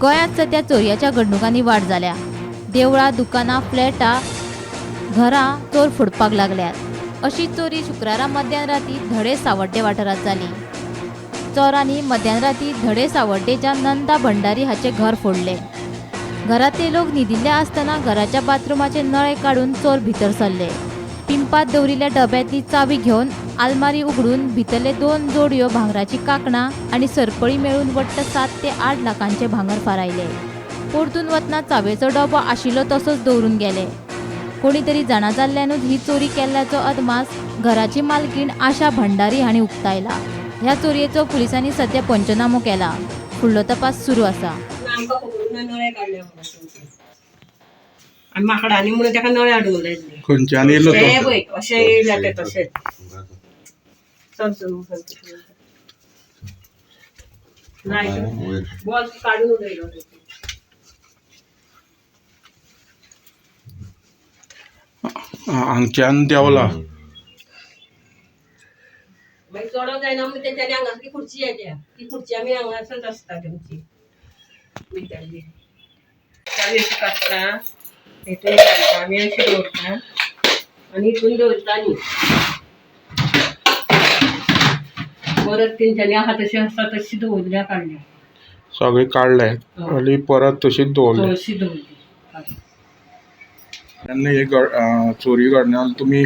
गोंयांत सध्या चोरयाच्या घडणुकांनी वाड जाल्या। देवळां, दुकानां, फ्लॅटां, घरां चोर फोडपाक लागल्यात। अशी चोरी शुक्रारा मध्यराती धडे सावड्डे वाठारांत जाली। चोरांनी मध्यराती धडे सावड्डेच्या नंदा भंडारी हाचे घर फोडले। घरातले लोक न्हिदिल्ले आसतना घराच्या बाथरूमाचे नळे काढून चोर भितर सरले। पिंपात दवरिल्ल्या डब्यांतली चावी घेवन आलमारी उगडून भितरले 2 जोडयो भांगराची कांकणां आनी सरपळी मेळून वट्ट 7 ते 8 लाखांचे भांगर फारायले। परतून वतना चावेचो डबो आशिल्लो तसोच दवरून गेले। कोणी तरी जाणा जाल्ल्यानूच ही चोरी केल्ल्याचो अदमास घराची मालकीण आशा भंडारी हांणी उक्तायला। ह्या चोरयेचो पुलिसांनी सध्या पंचनामो केला। फुडलो तपास सुरू आसा। आणि माकडांनी म्हणून त्याका नळे हाडून लायले खंयच्यान येयलो तो हे पळय अशें येयले ते तशें चल बॉल काढून उडयलो हांगच्यान देवला मागीर चोडो जायना म्हणून तेंच्यांनी हांगासली खुर्ची येल्या ती खुर्ची आमी हांगासर आसता तेंची भितरली चावी अशी काडटा हितून घालता आमी अशी दवरता आनी हितून दवरता न्ही परत तेंच्यांनी आहा तशी आसता तशी दवरल्या काडल्या सगळे काडले आनी परत तशीच दवरले। तशी दवरली तेन्ना हे चोरी घडल्यान तुमी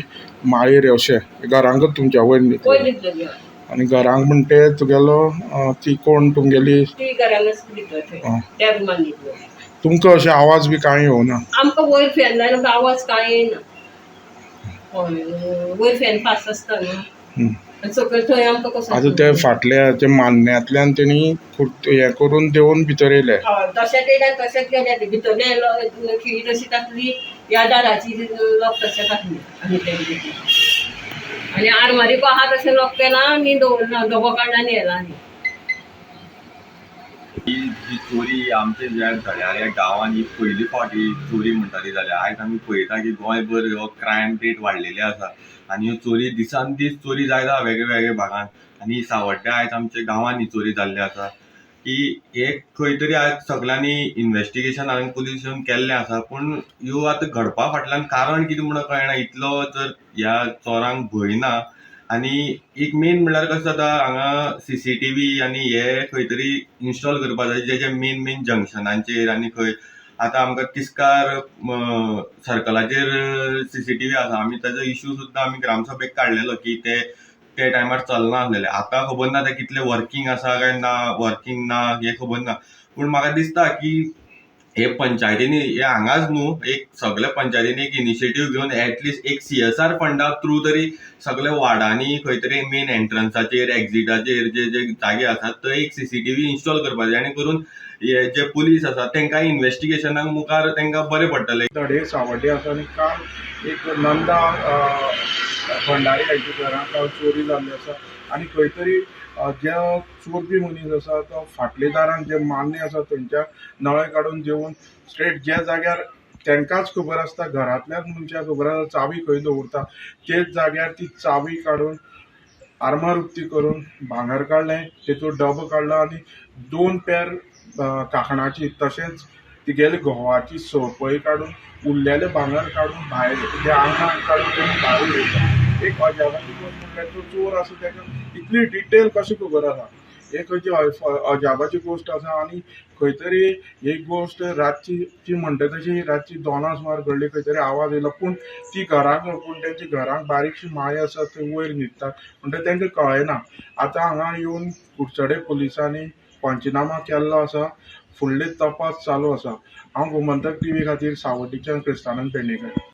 माळेर अशें घरांकच तुमच्या वयर आनी घरांक म्हणटे तुगेलो ती कोण तुमगेली ती घरानच भितर त्या रुमान न्हिदलो तुमकां अशें आवाज बी कांय येवना आमकां वयर फॅन लायला आमकां आवाज कांय येना हय वयर फॅन फास्ट आसता न्हू आनी सकयल थंय आमकां कसो आतां ते फाटल्या ते मान्न्यांतल्यान तेणी हें करून देंवन भितर येयले हय तशेंच येयले तशेंच गेले ते भितरले खिळी तशी आसली ह्या दाराची लॉक तशेंच आसली आनी आरमारीक आहा तशें लॉक केला आनी दवरला डबो काडला आनी येला आनी ही चोरी आमच्या ज्या धड्यार गांवांत ही पयली फावटी चोरी म्हणटाली जाल्यार आयज आमी पळयता की गोंयभर हो क्रायम रेट वाडलेली आसा आनी ह्यो चोरी दिसान दीस चोरी जायता वेगळे वेगळे भागांत आनी सावड्ड्या आयज आमच्या गांवांनी चोरी जाल्ली आसा की एक खंय तरी आयज सगळ्यांनी इन्व्हेस्टिगेशन हांवें पुलीस येवन केल्लें आसा पूण ह्यो आतां घडपा फाटल्यान कारण कितें म्हणून कळना इतलो जर ह्या चोरांक भंय ना आनी एक मेन म्हणल्यार कशें जाता हांगा CCTV आनी हे खंय तरी इन्स्टॉल करपा जाय जे जे मेन जंक्शनांचेर आनी खंय आतां आमकां तिस्कार सर्कलाचेर CCTV आसा आमी ताजो इश्यू सुद्दां आमी ग्रामसभेक काडलेलो की ते टायमार चलना आसलेले आतां खबर ना ते कितले वर्कींग आसा काय ना वर्कींग ना हे खबर ना पूण म्हाका दिसता की हे पंचायतींनी हे हांगाच न्हू एक सगळ्या पंचायतींनी एक इनिशिएटीव घेवन एटलिस्ट एक CSR फंडा थ्रू तरी सगळ्या वार्डांनी खंय तरी मेन एंट्रन्साचेर एक्झिटाचेर जे जे जागे आसात थंय एक CCTV इन्स्टॉल करपाचे आनी करून हे जे पुलीस आसा तांकां इन्व्हेस्टिगेशनाक मुखार तांकां बरें पडटलें। धडे सावड्डे आसा आनी काल एक नंदा भंडारी हांच्या घरांत चोरी जाल्ली आसा आनी खंय तरी जे चोरपी मनीस आसा तो फाटले दारान जे मान्य आसा थंयच्या नळे काडून देंवन स्ट्रेट ज्या जाग्यार तांकांच खबर आसता घरांतल्याच मनशाक खबर आसता चावी खंय दवरता तेच जाग्यार ती चावी काडून आरमार उक्ती करून भांगर काडलें तेचो डबो काडलो आनी 2 पेर कांकणाची तशेंच तिगेले घोवाची सरपळी काडून उरलेले भांगर काडून भायर त्या आंगणाक काडून भायर उडयता। एक अजापाची गोश्ट म्हणल्यार तो चोर आसा ताका इतली डिटेल कशी खबर आसा हे खंयची अजापाची गोश्ट आसा आनी खंय तरी एक गोश्ट रातची ती म्हणटा तशी रातची 2 सुमार घडली खंय तरी आवाज येयलो पूण ती घरांक पूण तेंची घरांक बारीकशी माळी आसा थंय वयर न्हिदतात म्हणटा तांकां कळना। आतां हांगा येवन कुडचडे पुलिसांनी पंचनामा केल्लो आसा फुडले तपास चालू आसा। हांव गोमंतक TV खातीर सावड्डेच्यान क्रिस्तानंद पेडणेकर।